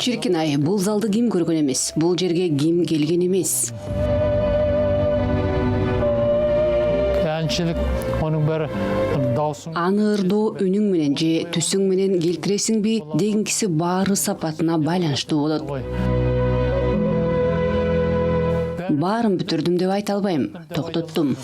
Чиркин ай, бул залды ким көргөн эмес, бул жерге ким келген эмес. Әншілік, оның бәрі даусың. Аны ырдоо үнүң менен же түсүң менен келтиресиңби дегенкиси баары сапатына байланыштуу болот. Баарын бүтүрдүм деп айта албайм, токтоттум.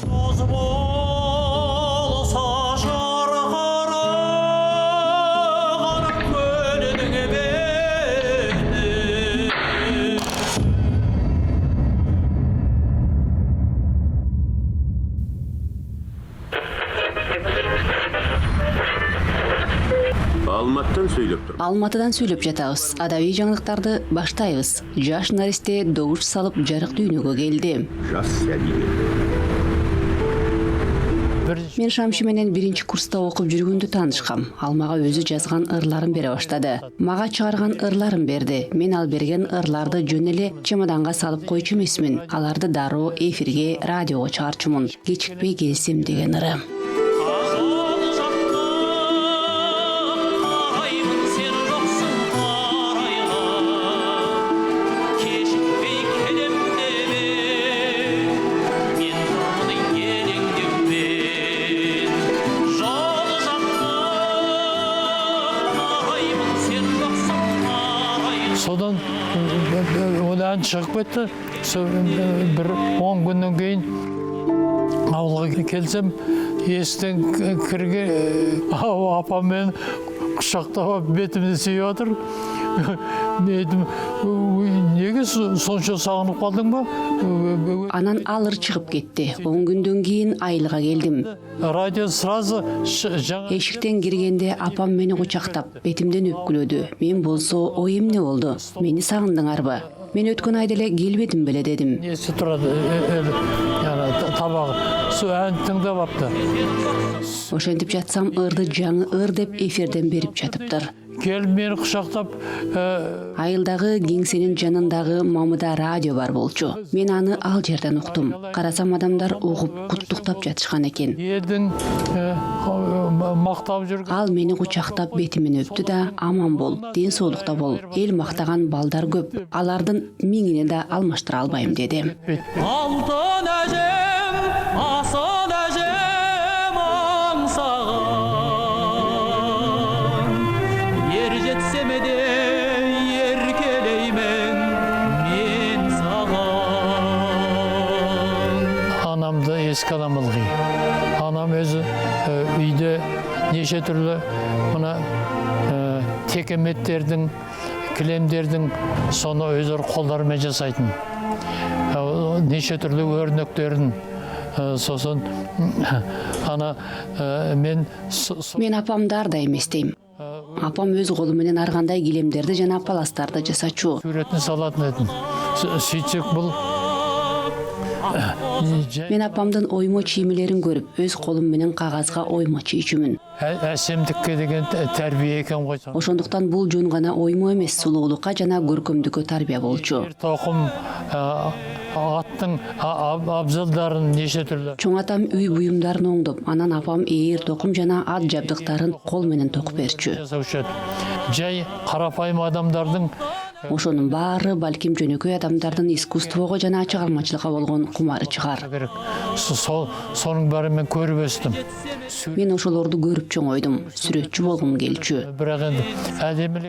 Алматыдан сүйлөп жатабыз. Адабий жаңылыктарды баштайбыз. Жаш наристе добуш салып жарык дүйнөгө келди. Мен Шамши менен биринчи курста окуп жүргөндө таанышкам. Ал мага өзү жазган ырларын бере баштады. Мага чыгарган ырларын берди. Мен ал берген ырларды жөн эле чемоданга салып койчу эмесмин. Аларды дароо эфирге, радиого чыгарчумун. Кечикпей келсем деген ыры. Содан одан шығып кетті. Bir 10 күннен кейін ауылға келсем, естен кірге апам мен құшақтап бетімді сүйіп отыр. Неге сонша сағынып қалдың ба? Анан алыр чыгып кетти. 10 күндөн кийин айылга келдим. Радио сразу Эшиктен киргенде апам мени кучактап, бетимден өпкүлөдү. Мен болсо оюм эмне болду? Мени сагындыңарбы? Мен өткөн айда эле келбедим беле дедим. Несі турады, табагы. Су ән тыңдап апты. Ошентип жатсам ырды жаңы ыр деп эфирден берип жатыптыр. Келіп мені құшақтап. Айылдагы кеңсенин жанындагы мамыда радио бар болчу. Мен аны ал жерден уктум. Карасам адамдар угуп куттуктап жатышкан экен. Елдің мактап жүргөн. Ал мени кучактап бетимен өптү да, аман бол, ден соолукта бол. Эл мактаган балдар көп. Алардын миңине да алмаштыра албайм деди. Алтын әжем, асыл әжем аңсаған. Ер жетсеме де еркелеймен мен саған. Анамды еске аламын ылғи. Анам өзі үйде неше түрлі мына текеметтердің, кілемдердің соны өздері қолдарымен жасайтын. Неше түрлі өрнектерін сосын ана мен апамдар да эместейм. Апам өз колу менен ар кандай килемдерди жана паластарды жасачу. Сүрөтүн салатын едим. Сөйтсек бұл мен апамдын оймо чийимлерин көрүп, өз колум менен кагазга оймо чийчүмүн. Әсемдікке деген тәрбие екен ғой. Ошондуктан бул жөн гана оймо эмес, сулуулукка жана көркөмдүккө тарбия болчу. Тоқым аттың абзалдарын неше түрлі. Чоң атам үй буюмдарын оңдоп, анан апам ээр токум жана ат жабдыктарын кол менен токуп берчү. Жай карапайым адамдардын Ошонун баары балким жөнөкөй адамдардын искусствого жана чыгармачылыкка болгон кумары чыгар. Сонун баары мен көрүп өстүм. Мен ошолорду көрүп чоңойдум, сүрөтчү болгум келчү.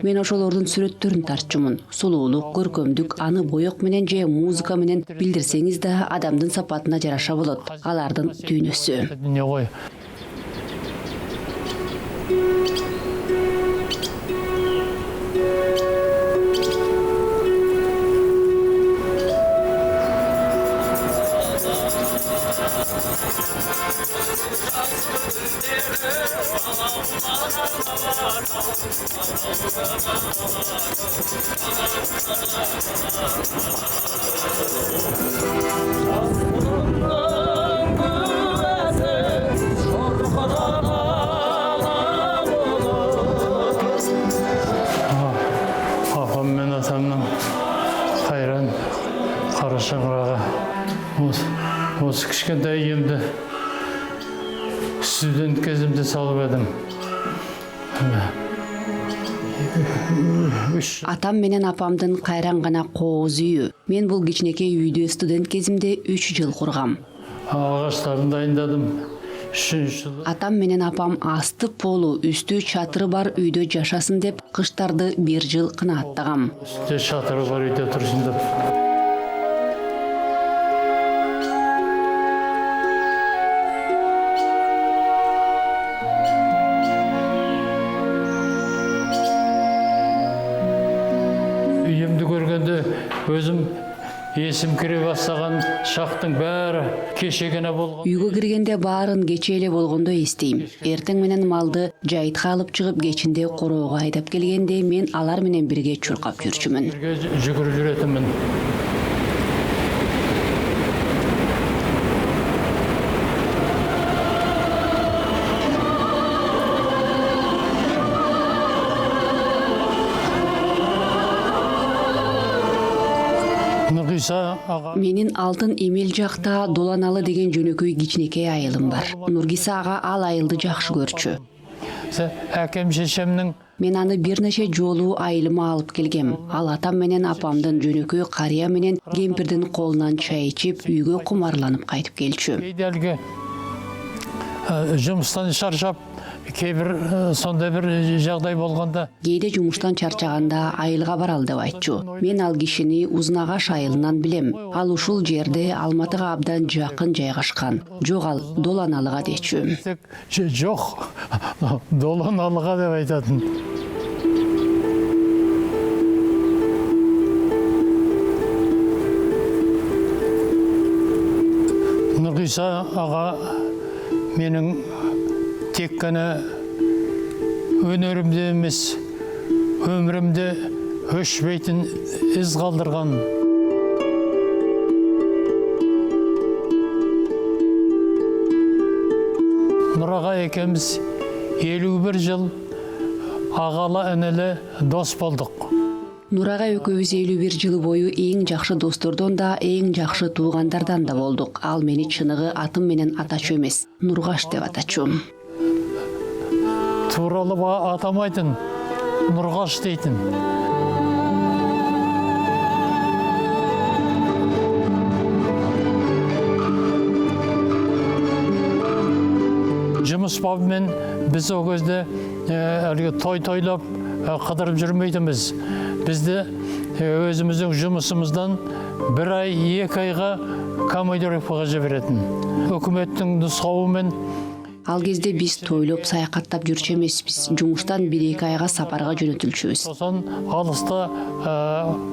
Мен ошолордун сүрөттөрүн тартчумун. Сулуулук, көркөмдүк аны боек менен же музыка менен билдирсеңиз да адамдын сапатына жараша болот. Алардын дүйнөсү. Апам мен атамның қайран қара шаңырағы. Осы кішкентай емді студент кезімде салып едім. Атам менен апамдын кайран гана кооз үйү. Мен бул кичинекей үйдө студент кезимде 3 жыл кургам. Ағаштарын дайындадым. 3-ші жылы. Атам менен апам асты полу, үстү чатыры бар үйдө жашасын деп кыштарды 1 жыл кынааттагам. Үстте чатыры бар үйде тұрсын деп. Үйімді көргенде өзім есім кіре бастаған шақтың бәрі кешегene болған. Үйгө киргенде баарын кече эле болгондо эстейм. Эртең менен малды жайытка алып чыгып кечинде короого айдап келгенде мен алар менен бирге чуркап жүрчүмүн. Бірге жүгіріп жүретінмін. Нұрғиса аға. Менин алтын эмел жакта Доланалы деген жөнөкөй кичинекей айылым бар. Нургиса ага ал айылды жакшы көрчү. Әкем шешемнің Мен аны бир нече жолу айылыма алып келгем. Ал атам менен апамдын жөнөкөй карыя менен кемпирдин колунан чай ичип үйгө кумарланып кайтып келчү. кейде әлгі жұмыстан шаршап, кейбір сондай бір жағдай болғанда Кээде жумуштан чарчаганда айылга баралы деп айтчу. Мен ал кишини Узунагаш айылынан билем. Ал ушул жерде Алматыга абдан жакын жайгашкан. Жок, ал Доланалыга дечү. жоқ, Доланалыға деп айтатын. Нұрғиса аға менің тек қана өнерімде емес, өмірімде өшпейтін із қалдырған. Нұраға екеміз 51 жыл ағалы інілі дос болдық. Нурага экөөбүз 51 жыл бою эң жакшы достордон да, эң жакшы туугандардан да болдук. Ал мени чыныгы атым менен атачу эмес, Нургаш деп атачу. Туралы атамайтын, Нұрғаш дейтін. Жұмыс бабымен біз о кезде той-тойлап қыдырып жүрмейтіміз. Бізді өзіміздің жұмысымыздан 1 ай, 2 айға командировкаға жіберетін. Өкіметтің нұсқауымен Ал кезде биз тойлоп саякаттап жүрчү эмеспиз. Жумуштан 1-2 айга сапарга жөнөтүлчүбүз. сосын алыста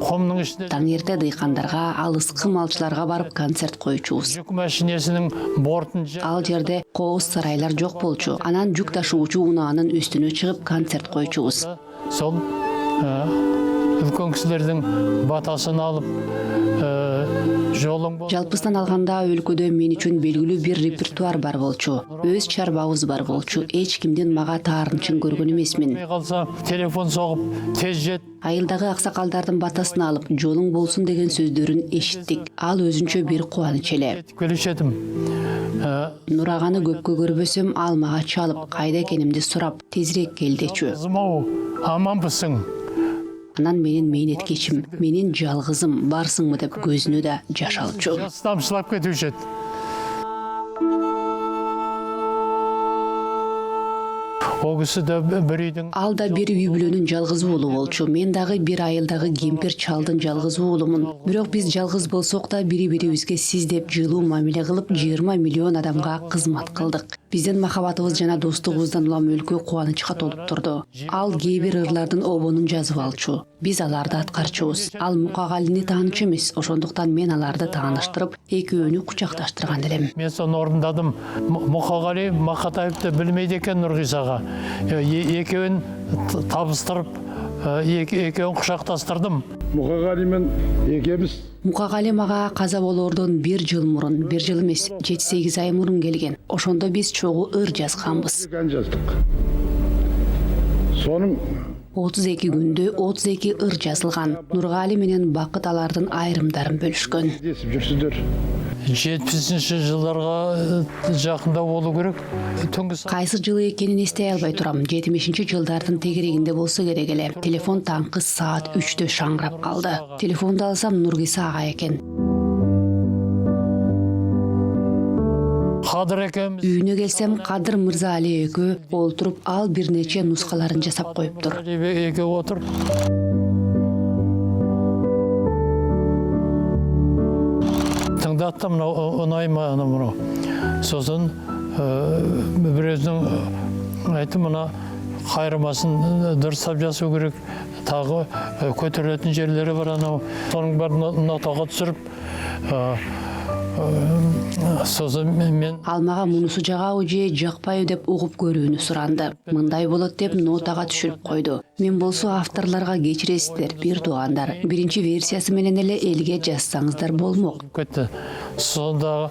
қомның ішінде Таң эрте дыйкандарга, алыскы малчыларга барып концерт койчубуз. жүк машинесінің бортын Ал жерде кооз сарайлар жок болчу. Анан жүк ташуучу унаанын үстүнө чыгып концерт койчубуз. сол үлкен кісілердің батасын алып жолың бол. Жалпысынан алганда өлкөдө мен үчүн белгилүү бир репертуар бар болчу. Өз чарбабыз бар болчу. Эч кимдин мага таарынчын көргөн эмесмин. Қалса телефон соғып тез жет. Айылдагы аксакалдардын батасын алып, жолуң болсун деген сөздөрүн эшиттик. Ал өзүнчө бир кубаныч эле. Келишетім. Нураганы көпкө көрбөсөм, ал мага чалып, кайда экенимди сурап, тезирээк кел дечү. Қызым-ау, аманбысың? Анан менин мейнеткечим, менин жалгызым барсыңбы деп көзүнө да жаш алчу. Жас тамшылап кетуші еді. О кісі де бір үйдің Ал да бир үй бүлөнүн жалгыз уулу болчу. Мен дагы бир айылдагы кемпир чалдын жалгыз уулумун. Бирок биз жалгыз болсок да бири-бирибизге сиз деп жылуу мамиле кылып 20 миллион адамга кызмат кылдык. Биздин махабатыбыз жана достугубуздан улам өлкө кубанычка толуп турду. Ал кээ бир ырлардын обонун жазып алчу. Биз аларды аткарчубуз. Ал Мукагалини таанычу эмес, ошондуктан мен аларды тааныштырып, экөөнү кучакташтырган элем. мен соны орындадым. Мұқағали Мақатаевты білмейді екен Нұрғисаға. Екеуін табыстырып, екеуін құшақтастырдым. Мұқағалимен екеуміз Мукагали мага каза болоордон 1 жыл мурун, 1 жыл эмес, 7-8 ай мурун келген. Ошондо биз чогуу ыр жазганбыз. ән жаздық. Соның 32 күндө 32 ыр жазылган. Нургали менен Бакыт алардын айрымдарын бөлүшкөн. десіп жүрсіздер. 70-ші жылдарға жақында болу керек. Кайсы жылы экенин эстей албай турам. 70-ші жылдардын тегерегинде болсо керек эле. Телефон таңкы саат 3-тө шаңырап калды. Телефонду алсам Нургиса ага экен. Кадыр экенбиз. Үйүнө келсем Кадыр Мырза Али экөө олтуруп ал бир нече нускаларын жасап коюптур. Эке отуруп. Тыңдаттым, ұнайма мұны. Сосын біреудің айтты мұна қайырмасын дұрыстап жасау керек. Тағы көтерілетін жерлері бар анау. Соның бәрін нотаға түсіріп, сосын мен Алмага мунусу жагабы же жакпайбы деп угуп көрүүнү суранды. Мындай болот деп нотага түшүрүп койду. Мен болсо авторлорго кечиресиздер, бир туугандар. Биринчи версиясы менен эле элге жазсаңыздар болмок. кетті. Сонда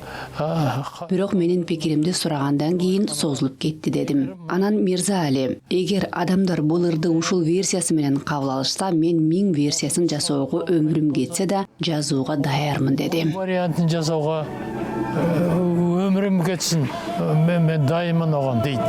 Бирок менин пикиримди сурагандан кийин созулуп кетти дедим. Анан Мирза Али, эгер адамдар бул ырды ушул версиясы менен кабыл алышса, мен 1000 версиясын жасоого өмүрүм кетсе да жазууга даярмын деди. вариантын жасауға өмірім кетсін, мен дайымын оған дейді.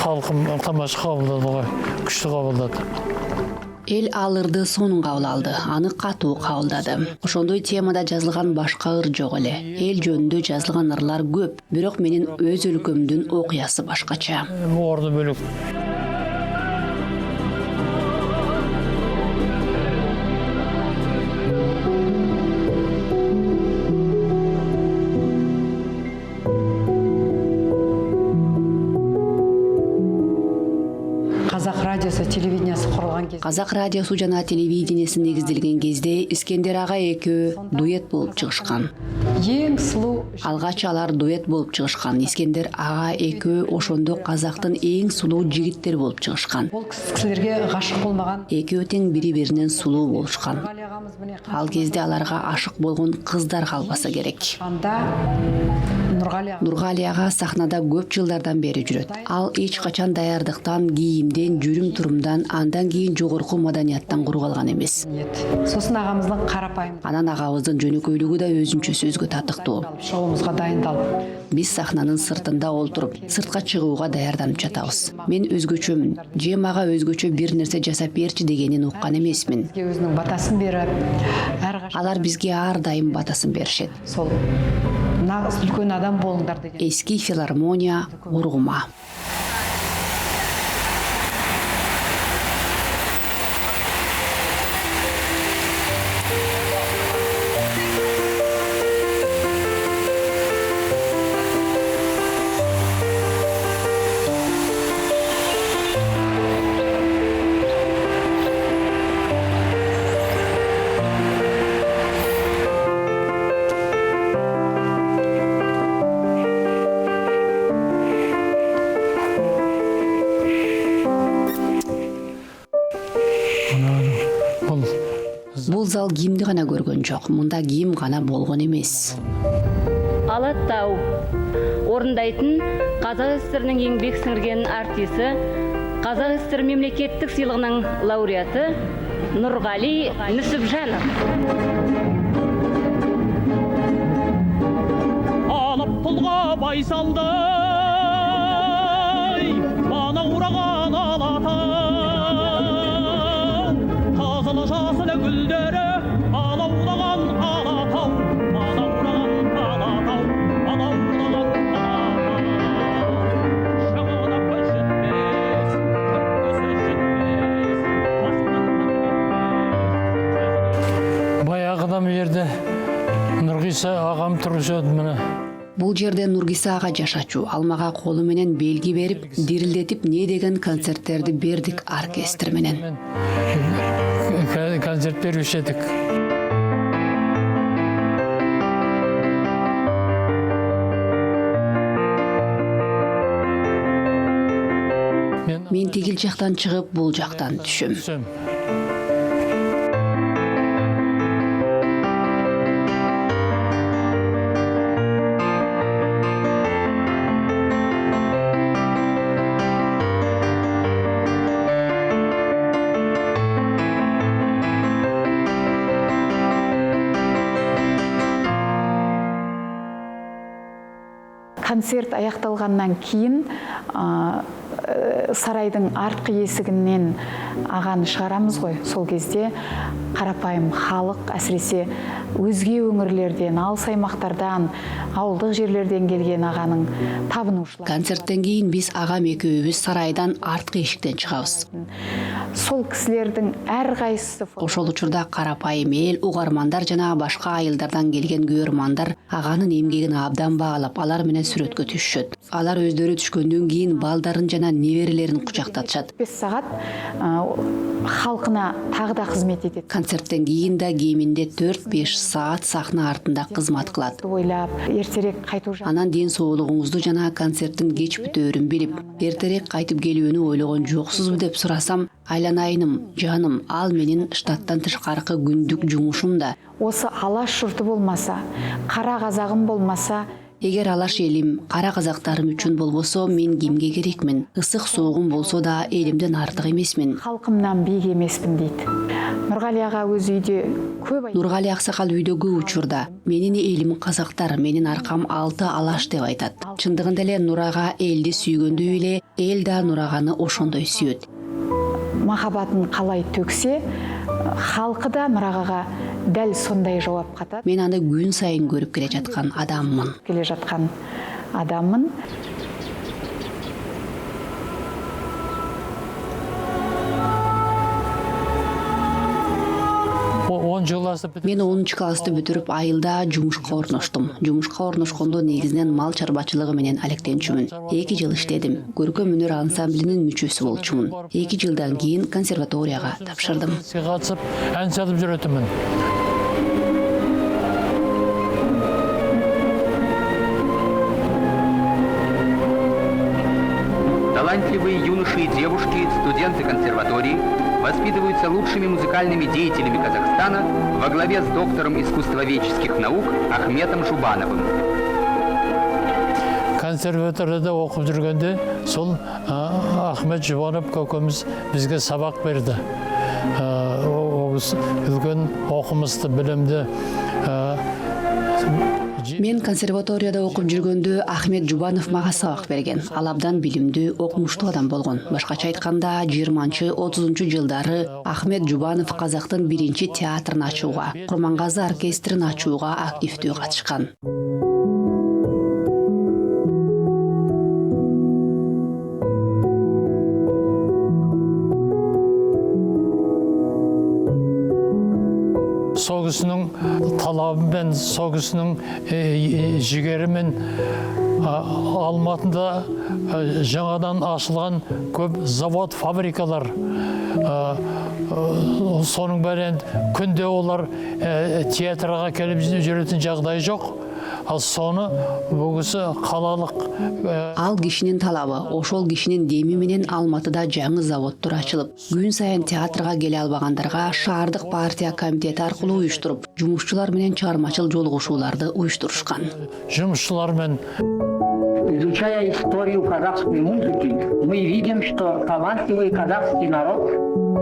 Халқым тамаша қабылдады ғой, күшті қабылдады. Эл ал ырды сонун кабыл алды, аны катуу кабылдады. Ошондой темада жазылган башка ыр жок эле. Эл жөнүндө жазылган ырлар көп, бирок менин өз өлкөмдүн окуясы башкача. Орды бөлек. Қазақ радиосы, телевидениесі құрылған кезде Казак радиосу жана телевидениеси негизделген кезде Искендер ага экөө дуэт болуп чыгышкан. ең сұлу Алгач алар дуэт болуп чыгышкан. Искендер ага экөө ошондо казактын эң сулуу жигиттери болуп чыгышкан. ол кісілерге ғашық болмаған Экөө тең бири-биринен сулуу болушкан. Нұрғали ағамыз міне Ал кезде аларга ашык болгон кыздар калбаса керек. қанда Нұрғали ағамыз Нургали ага сахнада көп жылдардан бери жүрөт. Ал эч качан даярдыктан, кийимден, жүрүм-турумдан, андан кийин жогорку маданияттан куруп алган эмес. еді. Сосын ағамыздың қарапайым Анан агабыздын жөнөкөйлүгү да өзүнчө сөзгө татыктуу. шығуымызға дайындалып Биз сахнанын сыртында олтуруп, сыртка чыгууга даярданып жатабыз. Мен өзгөчөмүн. Же мага өзгөчө бир нерсе жасап берчи дегенин уккан эмесмин. бізге өзінің батасын беріп әрқашан Алар бизге ар дайым батасын беришет. сол нағыз үлкен адам болыңдар деген Эски филармония ургума. Бул зал кимди гана көргөн жок. Мында ким гана болгон эмес. Алатау орындайтын Қазақ СССР-нің еңбек сіңірген артисі, Қазақ СССР мемлекеттік сыйлығының лауреаты Нұрғали Нүсіпжанов. Алып пұлға байсалды, бана ураған алатау, тазылы жасылы гүлдері, алаулаған алатау, бана ураған алатау, алаулаған алатау. Шаңына көз жетмес, көркөсі жетмес, басынан кетмес. Баяғыдан берді Нұрғиса ағам тұрушы еді міне. Бул жерде Нургиса ага жашачу, ал мага колу менен белги берип, дирилдетип не деген концерттерди бердик оркестр менен. Концерт беруші едік. Мен тигил жактан чыгып, бул жактан түшөм. Түсем. концерт аяқталғаннан кейін сарайдың артқы есігінен ағаны шығарамыз ғой. Сол кезде қарапайым халық, әсіресе өзге өңірлерден, алыс аймақтардан, ауылдық жерлерден келген ағаның табынушылары. Концерттен кейін біз ағам екеуіміз сарайдан артқы ешіктен шығабыз. Сол кісілердің әрқайсысы Ошол учурда карапайым эл, угармандар жана башка айылдардан келген көрөрмандар аганын эмгегин абдан баалап, алар менен сүрөткө түшүшөт. Алар өздөрү түшкөндөн кийин балдарын жана неберелерин кучактатышат. 5 сағат халқына тағы да қызмет етеді. Концерттен кийин да кеминде 4-5 саат сахна артында кызмат кылат. Ойлап, ертерек қайту Анан ден соолугуңузду жана концерттин кеч бүтөөрүн билип, эртерээк кайтып келүүнү ойлогон жоксузбу деп сурасам, айланайыным, жаным, ал менин штаттан тышкаркы күндүк жумушум да. Осы алаш жұрты болмаса, қара қазағым болмаса, Эгер алаш элим, кара казактарым үчүн болбосо, мен кимге керекмин? Ысык соогум болсо да элимден артык эмесмин. халқымнан биік емеспін дейді. Нұрғали аға өз үйде көп айтады. Нургали аксакал үйдөгү учурда менин элим казактар, менин аркам 6 алаш деп айтат. Чындыгында эле Нурага элди сүйгөндөй эле, эл да Нураганы ошондой сүйөт. Махаббатын қалай төксе, халқы да Нұрағаға дәл сондай жауап қатады. Мен аны күн сайын көрүп келе жаткан адаммын. Келе жатқан адаммын. Мен 10 классты бүтүрүп айылда жумушка орноштум. Жумушка орношкондо негизинен мал чарбачылыгы менен алектенчүмүн. 2 жыл иштедим. Көркөм өнөр ансамблинин мүчөсү болчумун. 2 жылдан кийин консерваторияга тапшырдым. Катышып, ан чалып жүрөтүмүн. Талантливые юноши и девушки, студенты консерватории, воспитываются лучшими музыкальными деятелями Казахстана во главе с доктором искусствоведческих наук Ахметом Жубановым. Консерваторияда окуп жүргөндө сол Ахмет Жубанов көкөмүз бизге сабак берди. Үлкен окумусты, билимди. Мен консерваторияда окуп жүргөндө Ахмет Жубанов мага сабак берген. Ал абдан билимдүү, окумуштуу адам болгон. Башкача айтканда, 20-30 жылдары Ахмет Жубанов Казактын биринчи театрын ачууга, Курмангазы оркестрин ачууга активдүү катышкан. Согусунун талабы менен, согусунун жигеримен Алматында жаңадан ашылган көп завод, фабрикалар. Сонун бәрін күнде олар театрга келип жүрөтүн жагдай жок. Ал соны бүгүсү калалык. Ал кишинин талабы, ошол кишинин деми менен Алматыда жаңы заводдор ачылып, күн сайын театрга келе албагандарга шаардык партия комитети аркылуу уюштуруп, жумушчулар менен чыгармачыл жолугушууларды уюштурушкан. Жумушчулар менен Изучая историю казахской музыки, мы видим, что талантливый казахский народ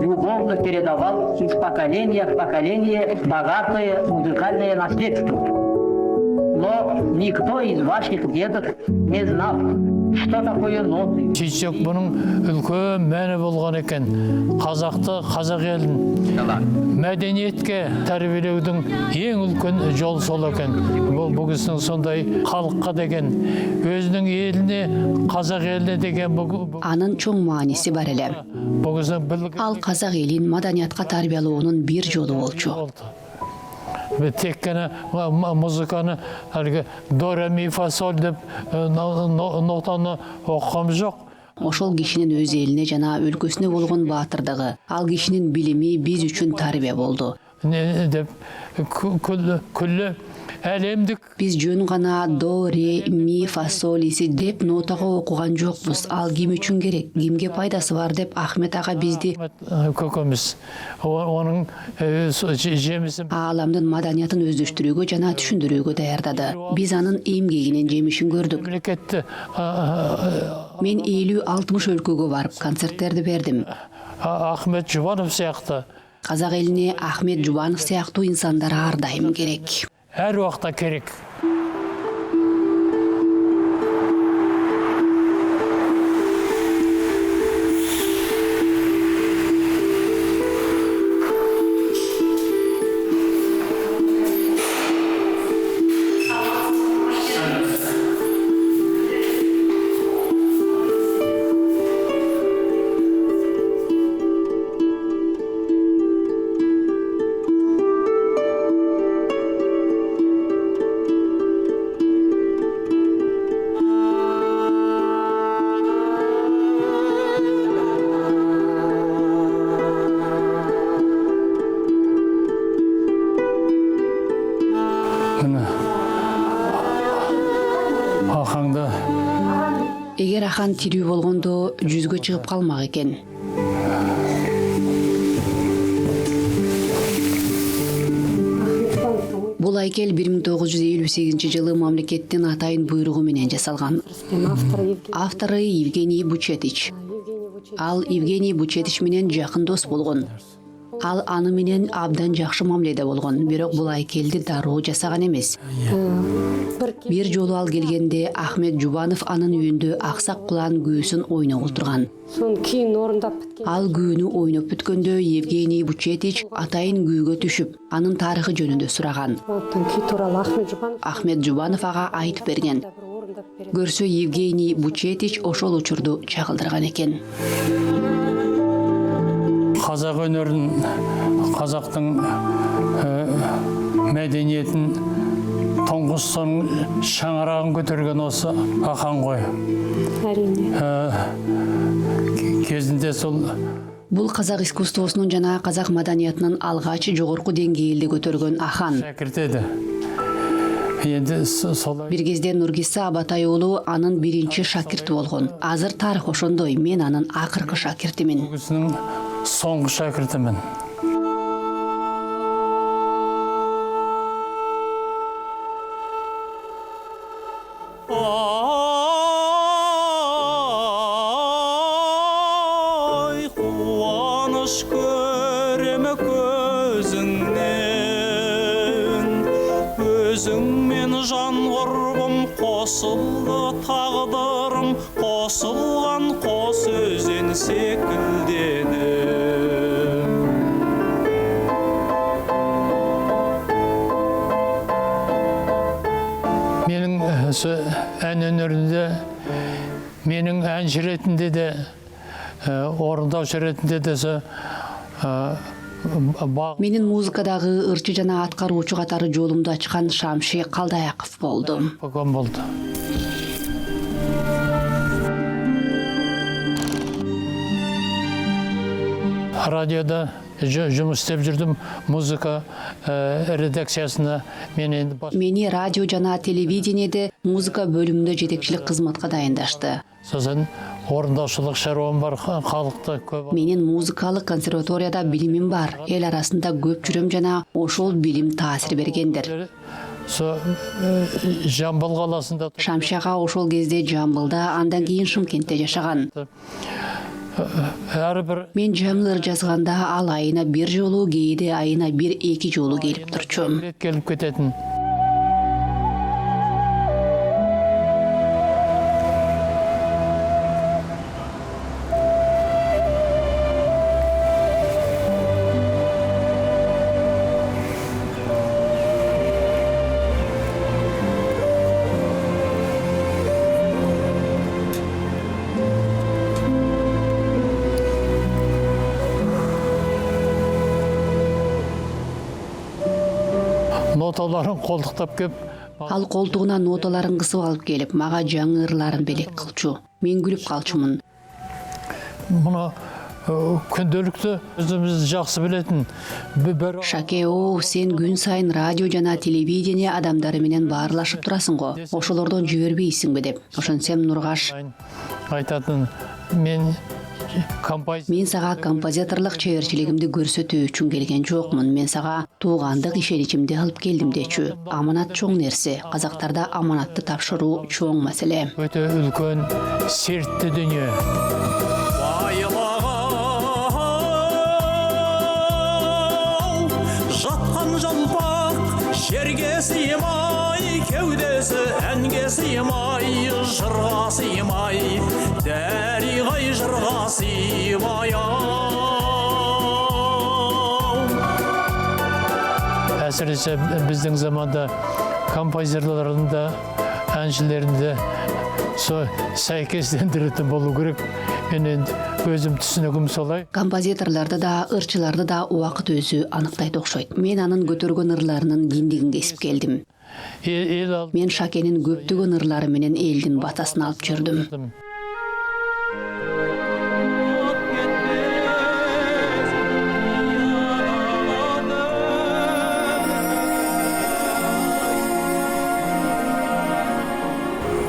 любовно передавал из поколения в поколение богатое музыкальное наследство. Но никто из ваших дедов не знал, что такое ноты. Чечек bunun үлкен мәні болған екен. Қазақты, қазақ елін мәдениетке тәрбиелеудің ең үлкен жол сол екен. Бұл бүгісінің сондай халыққа деген, өзінің еліне, қазақ еліне деген Анын чоң мааниси бар эле. Ал қазақ елин маданиятка тарбиялоонун бир жолу болчу. Тек қана музыканы до ре ми фа соль деп нотаны окугам жок. Ошол кишинин өз элине жана өлкөсүнө болгон баатырдыгы, ал кишинин билими биз үчүн тарбия болду. Деп күллү әлемдік Биз жөн гана до, ре, ми, фа, соль, си деп нотага окуган жокпуз. Ал ким үчүн керек, кимге пайдасы бар деп Ахмет ага бизди көкөмүз. Onun жемисин ааламдын маданиятын өздөштүрүүгө жана түшүндүрүүгө даярдады. Биз анын эмгегинин жемишин көрдүк. мемлекетти Мен 50-60 өлкөгө барып концерттерди бердим. Ахмет Жубанов сыяктуу Казак элине Ахмет Жубанов сыяктуу инсандар ар дайым керек. әр уақытта керек. Эгер ахан тирүү болгондо жүзгө чыгып калмак экен. Бул айкел 1958 жылы мамлекеттин атайын буйругу менен жасалган. Автору Евгений Бучетич. Ал Евгений Бучетич менен жакын дос болгон. Ал аны менен абдан жакшы мамиледе болгон, бирок бул айкелди дароо жасаган эмес. Бир жолу ал келгенде Ахмет Жубанов анын үйүндө аксак кулан күүсүн ойноп отурган. Ал күүнү ойноп бүткөндө Евгений Бучетич атайын күүгө түшүп, анын тарыхы жөнүндө сураган. Ахмет Жубанов ага айтып берген. Көрсө Евгений Бучетич ошол учурду чагылдырган экен. Қазақ өнерін, қазақтың мәдениетін тұңғыстың шаңырағын көтерген осы ахан ғой. Кезінде сол Бул казак искусствосунун жана казак маданиятынын алгач жогорку деңгээлде көтөргөн ахан. шәкіртеді. Енді солай Бир кезде Нургиса Абатай уулу анын биринчи шакирти болгон. Азыр тарых ошондой, мен анын акыркы шакиртимин. бүгісінің соңғы шәкіртімін. Ай, қуаныш көремі көзіңнен, өзіңмен жан құрбым қосылды тағдырым, қосылған қос өзен секілденіп. Менің ән өнерінде, менің әнші ретінде де, орындаушы ретінде де Менин музыкадагы ырчы жана аткаруучу катары жолумду ачкан Шамши Калдаяков болду. бағым болды. Радиода жұмыс істеп жүрдім, музыка редакциясына мен енді Мени радио жана телевидениеде музыка бөлүмүндө жетекчилик кызматка дайындашты. сосын орындаушылық шаруам бар, халықты көп. Менин музыкалык консерваторияда билимим бар. Эл арасында көп жүрөм жана ошол билим таасир бергендир. Жамбыл қаласында Шамшага ошол кезде Жамбылда, андан кийин Шымкентте жашаган. әрбір Мен жамлар жазганда ал айына бир жолу, кээде айына 1-2 жолу келип турчу. рет келіп кететін. Ноталарын қолдықтап кеп, Ал колтугуна ноталарын кысып алып келип, мага жаңы ырларын белек кылчу. Мен күлүп калчумун. мұны күнделікті өзіміз жақсы білетін бір Шаке, сен күн сайын радио жана телевидение адамдары менен баарлашып турасың го. Ошолордон жибербейсиңби деп. Ошентсем Нургаш, айтатын мен мен сага композиторлук чеберчилигимди көрсөтүү үчүн келген жокмун. Мен сага туугандык ишеничимди алып келдим дечү. Аманат чоң нерсе. Казактарда аманатты тапшыруу чоң маселе. өте үлкен сертті дүние. Жатқан жалпақ жерге сыймай, кеудесі әнге сыймай, жырға сыймай, дәриғай жырға сыймай. Әсіресе біздің заманда композиторларында, әншілерінде сәйкестендіретін болу керек. Мен енді өзім түсінігім солай. Композиторларды да, ырчыларды да убакыт өзү аныктайт окшойт. Мен анын көтөргөн ырларынын киндигин кесип келдим. Мен Шакенин көптөгөн ырлары менен элдин батасын алып жүрдүм.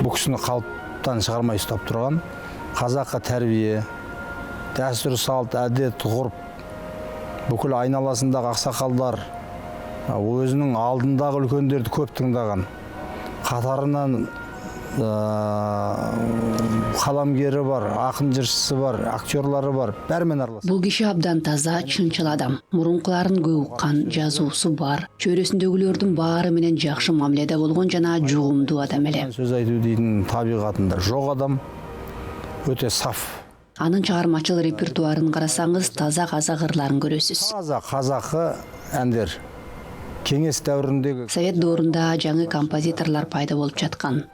Бұл кісіні қалып топтан шығармай ұстап тұрған, қазаққа тәрбие, дәстүр салт, әдет, ғұрып, бүкіл айналасындағы ақсақалдар, өзінің алдындағы үлкендерді көп тыңдаған, қатарынан қаламгері бар, ақын жыршысы бар, актерлары бар, бәрімен араласады. Бұл киши абдан таза, чынчыл адам. Мурункуларын көп уккан, жазуусу бар. Чөйрөсүндөгүлөрдүн баары менен жакшы мамиледе болгон жана жугумдуу адам эле. Сөз айтуу дейтін табиғатында жоқ адам, өте саф. Анын чыгармачыл репертуарын карасаңыз, таза казак ырларын көрөсүз. Қазақы әндер. Кеңес дәуіріндегі Совет доорунда жаңы композиторлар пайда болуп жаткан.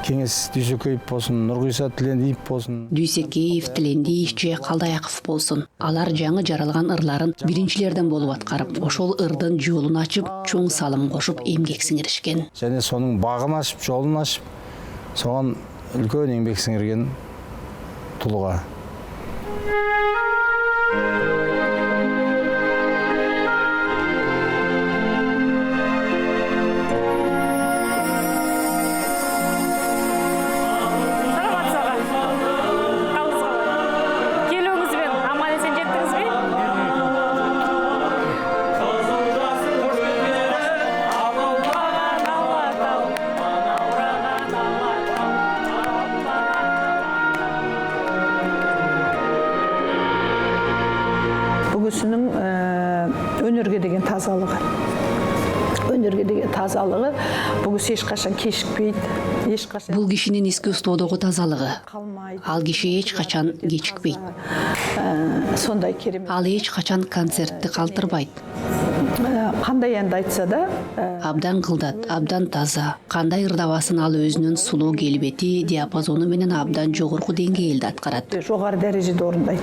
Кеңес Дүйсекеев болсын, Нұрғиса Тілендиев болсын. Дүйсекеев, Тілендиев же Қалдаяқов болсын. Алар жаңы жаралган ырларын биринчилерден болуп аткарып, ошол ырдын жолун ачып, чоң салым кошуп эмгек сиңиришкен. Және соның багын ашып, жолын ашып, соған үлкен еңбек сіңірген тұлға. Бүгісінің өнерге деген тазалығы. Өнерге деген тазалығы бүгіс ешқашан кешікпейді. Бул кишинин искусстводогу тазалыгы. Ал киши эч качан кечикпейт. Сондай керемет. Ал эч качан концертти калтырбайт. Кандай энди айтса да, абдан кылдат, абдан таза. Кандай ырдабасын ал өзүнүн сулуу келбети, диапазону менен абдан жогорку деңгээлде аткарат. Жогору дәрежеде орундайт.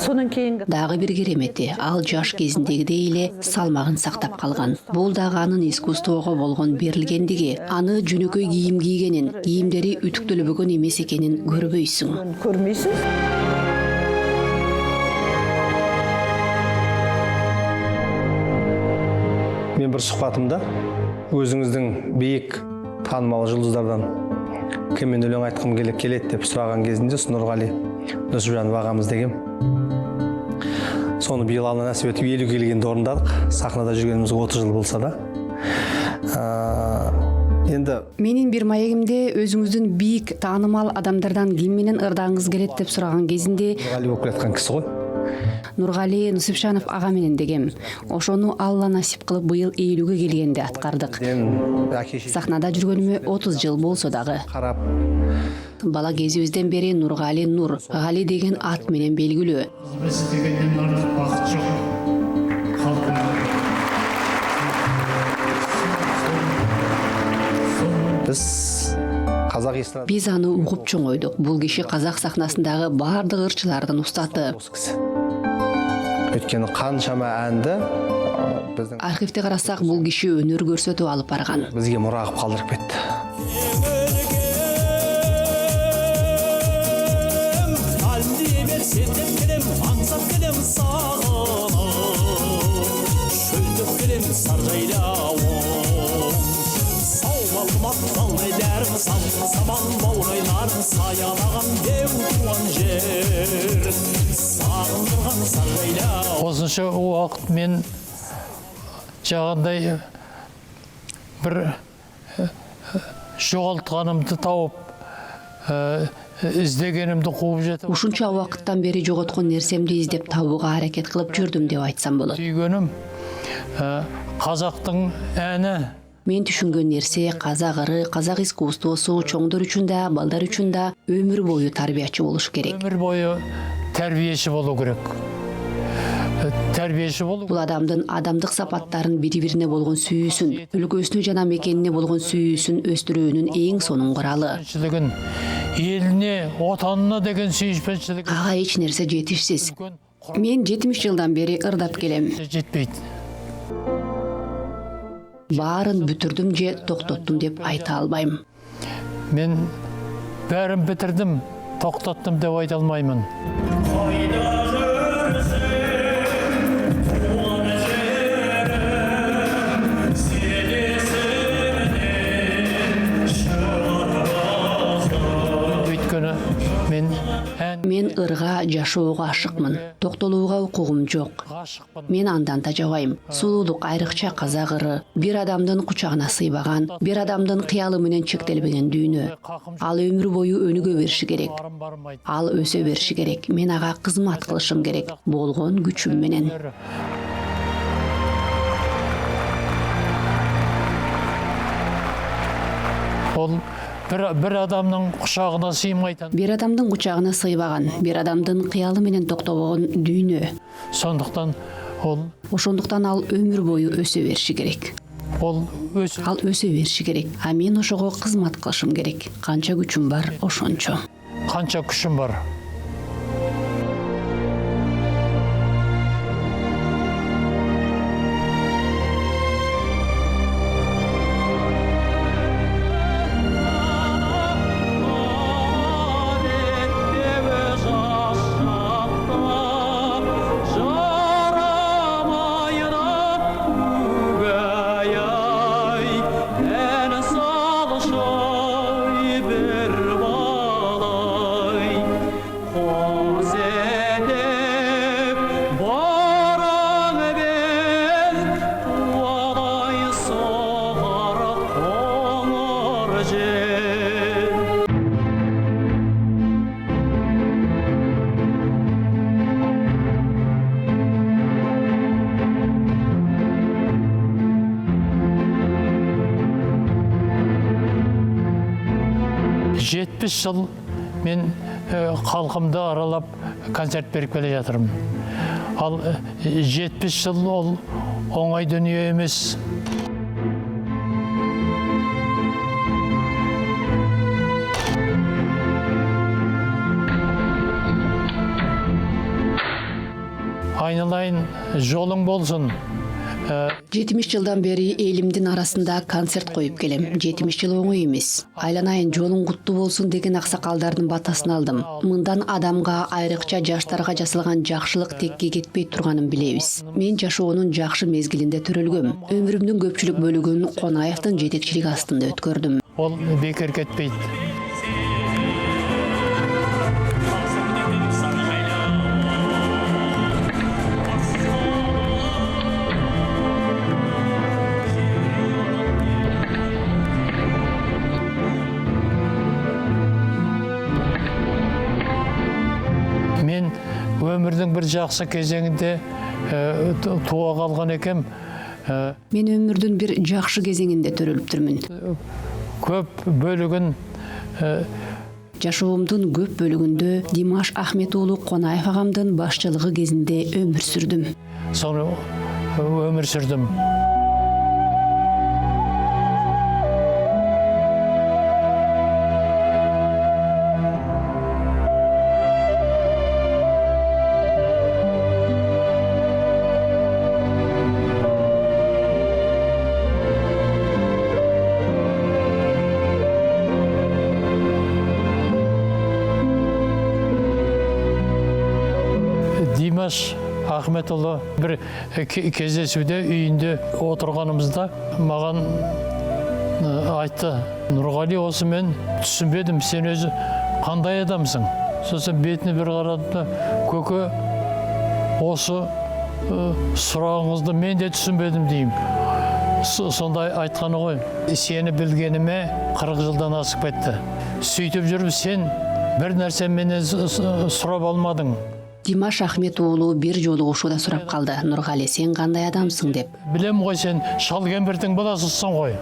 Сонун кийинки дагы бир керемети, ал жаш кезиндегидей эле салмагын сактап калган. Бул дагы анын искусствого болгон берилгендиги, аны жөнөкөй кийим кийгенин, кийимдери үтүктөлбөгөн эмес экенин көрбөйсүң. Көрмөйсүң. Мен бір сұхбатымда өзіңіздің биік танымал жұлдыздардан кіммен өлең айтқым келеді деп сұраған кезінде Нұрғали Нүсіпжанов ағамыз деген. Соны биыл Алла нәсіп етіп 50 келгенде орындадық. Сахнада жүргенімізге 30 жыл болса да. Енді менин бир маегимде өзүңүздүн биік таанымал адамдардан ким менен ырдагыңыз келет деп сураган кезинде Нұрғали болып келаткан кісі ғой. Нургали Нүсіпжанов ага менен дегем. Ошону Алла насип кылып быйыл 50-ге келгенде аткардык. Сахнада жүргөнүмө 30 жыл болсо дагы. Бала кезибизден бери Нургали Нур, Гали деген ат менен белгилүү. Біз дегеннен артық бақыт жоқ. Биз аны угуп чоңойдук. Бул киши казак сахнасындагы бардык ырчылардын устаты. Өткені қаншама әнді архивте карасак бул киши өнөр көрсөтүп алып барган. Бізге мұра кылып калдырып кетти. Осынша уақыт мен жағандай бір жоғалтқанымды тауып, іздегенімді қуып жетіп. Ушунча уақыттан бери жоготкон нерсемди издеп табууга аракет кылып жүрдүм деп айтсам болот. Сүйгөнүм қазақтың әні. Мен түшүнгөн нерсе казак ыры, казак искусствосу чоңдор үчүн да, балдар үчүн да өмүр бою тарбиячы болуш керек. Өмүр бою тәрбиеші болу керек. Тәрбиеші болу. Бул адамдын адамдык сапаттарын бири-бирине болгон сүйүүсүн, өлкөсүнө жана мекенине болгон сүйүүсүн өстүрүүнүн эң сонун куралы. Элине, отанына деген сүйүшпенчилик. Ага эч нерсе жетишсиз. Мен 70 жылдан бери ырдап келем. Жетпейт. Барын бүтүрдүм же токтоттум деп айта албайм. Мен бәрін бітірдім, тоқтаттым деп айта алмаймын. Өйткені Мен ырга жашоого ашыкмын. Токтолууга укугум жок. Мен андан тажабайм. Сулуулук айрыкча казак ыры, бир адамдын кучагына сыйбаган, бир адамдын кыялы менен чектелбеген дүйнө. Ал өмүр бою өнүгө бериши керек. Ал өсө бериши керек. Мен ага кызмат кылышым керек. Болгон күчүм менен. Ол bir адамның құшағына сыймайтын. Бир адамдын кучагына сыйбаган, бир адамдын кыялы менен токтобогон дүйнө. Ошондуктан ал өмүр бою өсө бериши керек. Ал өсө бериши керек. А мен ошого кызмат кылышым керек. Канча күчүм бар, ошончо. Канча күчүм бар. Жыл мен халқымды аралап концерт беріп келе жатырмын. Ал 70 жыл ол оңай дүние емес. Айналайын, жолың болсын. 70 жылдан бери элимдин арасында концерт коюп келем. 70 жыл оңой эмес. Айланайын, жолуң куттуу болсун деген аксакалдардын батасын алдым. Мындан адамга, айрыкча жаштарга жасалган жакшылык текке кетпей турганын билебиз. Мен жашоонун жакшы мезгилинде төрөлгөм. Өмүрүмдүн көпчүлүк бөлүгүн Конаевдин жетекчилиги астында өткөрдүм. Ол бекер кетпейт. Өмірдің бір жақсы кезеңінде туа қалған екем. Мен өмірдің бір жақшы кезеңінде төрөлүп турмун. Көп бөлігін жашоомдун көп бөлүгүндө Димаш Ахмет уулу Конаев агамдын башчылыгы кезинде өмүр сүрдүм. Соны өмүр сүрдүм. Димаш Ахметұлы бір кездесуде үйінде отырғанымызда маған айтты: Нұрғали, осы мен түсінбедім, сен өзі қандай адамсың? Сосын бетіне бір қарады: көке, осы сұрағыңызды мен де түсінбедім деймін. Сондай айтқаны ғой. Сені білгеніме 40 жылдан асып кетті. Сөйтіп жүріп, сен бір нәрсе менен сұрап алмадың. Димаш Ахмет уулу бир жолугушууда сурап калды: Нургали, сен кандай адамсың деп. Билем ғой, сен шалгембирдин баласысың ғой.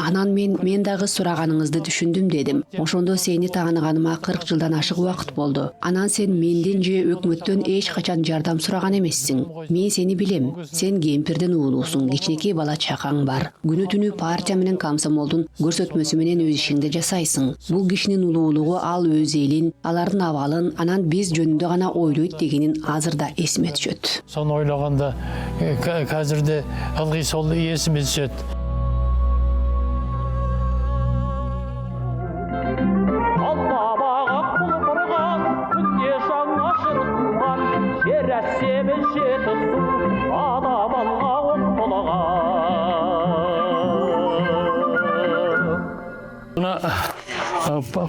Анан мен дагы сураганыңызды түшүндүм дедим. Ошондо сени тааныганыма 40 жылдан ашык убакыт болду. Анан сен менден же өкмөттөн эч качан жардам сураган эмессиң. Мен сени билем. Сен кемпирдин уулусуң, кичинекей бала чакаң бар. Күнү түнү партия менен комсомолдун көрсөтмөсү менен өз ишиңди жасайсың. Бул кишинин улуулугу ал өз элин, алардын абалын, анан биз жөнүндө гана ойлойт дегенин азыр да эсиме түшөт. Сону ойлогондо азырда ылгый сол эсиме түшөт.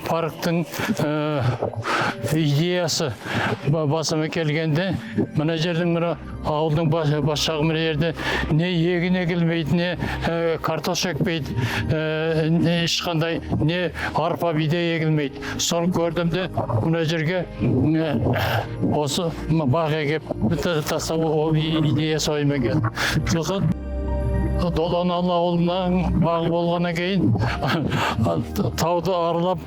парктың идеясы басыма келгенде, мына жердің мына ауылдың бас жағы мына жерде не егін егілмейді, не картош екпейді, ешқандай не арпа бидай егілмейді. Соны көрдім де, мына жерге осы бақ егіп тастау ол идеясы ойыма келді. Сосын Доланалы ауылынан бағы болғаннан кейін тауды аралап,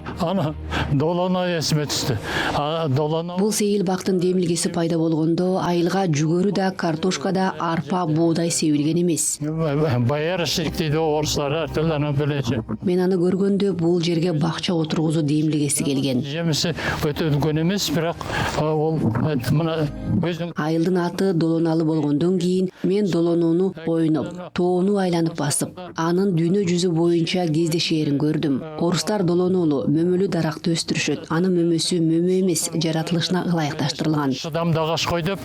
Долана есіме түсті. Бұл сейіл бақтың демілгесі пайда болғанда айылға жүгөрі да, картошка да, арпа, будай сеуілген емес. Баяр ішілік дейді орыстар, әртүрлі білеші. Мен аны көргенде бұл жерге бақша отырғызу демілгесі келген. Жемісі өте үлкен емес, бірақ ол мына өзің... Айылдың аты Доланалы болғандан кейін мен Долануны ойынып, тоғыны айланып басып, анын дүйнө жүзі бойынша кездешерін көрдім. Орыстар Долануны мөмөлі дарақты өстірішөт. Аны мөмөсі мөмө емес, жаратылышына ылайықташтырылған. Шыдамды ағаш қойдып,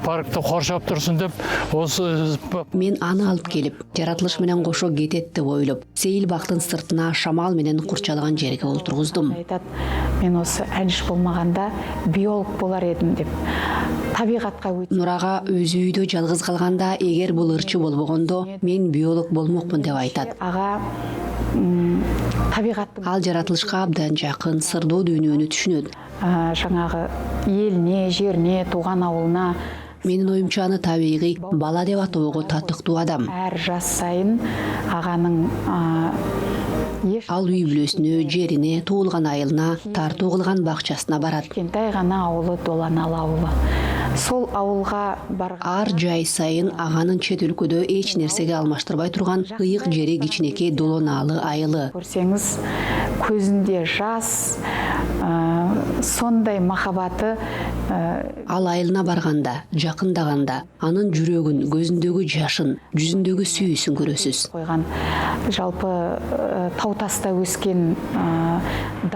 паркты қоршап тұрсын деп, осы... Мен аны алып келіп, жаратылыш менен қошо кетет деп ойлып, сейіл бақтың сыртына шамал менен құрчалған жерге олтырғыздым. Мен осы әнші болмағанда биолог болар едім деп. Табиғатқа өте. Нұраға өзі үйді жалғыз қалғанда, егер бұл ырчы болбағанда, мен биолог болмақпын деп айтады. Аға табиғаттың... Ал жаратылышқа абдан жақын, сырдуу дүйнөнү түшүнөт. Жаңағы еліне, жеріне, туған ауылына. Менің ойымша аны табиғи бала деп атауға татыктуу адам. Әр жас сайын ағаның ал үй бүлөсүнө, жерине, туулган айылына, тартуу кылган бакчасына барат. Кентай гана ауылы Доланалы ауылы. Сол ауылға ар жай сайын аганын чет өлкөдө эч нерсеге алмаштырбай турган ыйык жери кичинекей Доланалы айылы. Көрсеңіз, көзүндө жас, сондай махабаты. Ал айылына барганда, жакындаганда, анын жүрөгүн, көзүндөгү жашын, жүзүндөгү сүйүүсүн көрөсүз. Жалпы таутаста өскен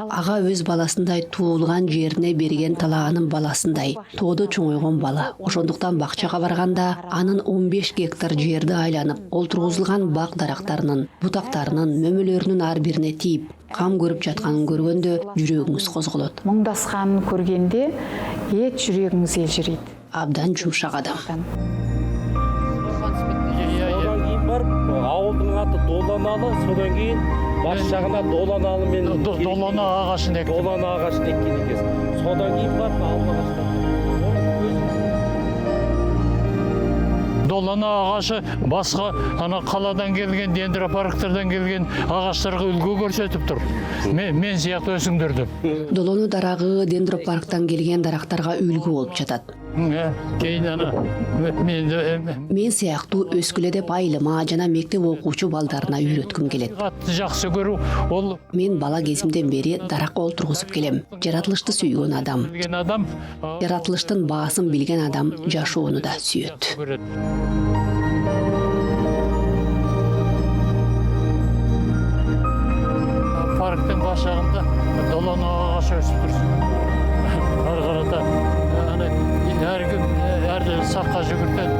ага өз баласындай туулган жерине берген талаанын баласындай тоодо чоңойгон бала. Ошондуктан бакчага барганда анын 15 гектар жерди айланып, олтургузулган бак дарактарынын, бутактарынын, мөмөлөрүнүн ар бирине тийип, кам көрүп жатканын көргөндө жүрөгүңүз козголот. Муңдасканын көргенде эч жүрөгүңүз элжирейт. Абдан жумшак адам. Ауылдың аты Доланалы, содан кейін бас жағына Доланалы мен Долана ағашын еккен. Долана ағашын еккен екенсің. Содан кейін барып алма ағаштар. Долана ағашы басқа ана қаладан келген, дендропарктардан келген ағаштарға үлгі көрсетіп тұр. Мен сияқты өсіңдірдім. Долону дарагы дендропарктан келген дарақтарға үлгі болып жатат. Мен сыяктуу өскүлө деп айылыма жана мектеп окуучу балдарына үйрөткүм келет. Жакшы көрүү ол. Мен бала кезимден бери даракка олтургузуп келем. Жаратылышты сүйгөн адам. Жаратылыштын баасын билген адам жашоону да сүйөт. Парктын башагында Долана ағашы өсүп турсун. Ар карата әр саққа жүгіртеді.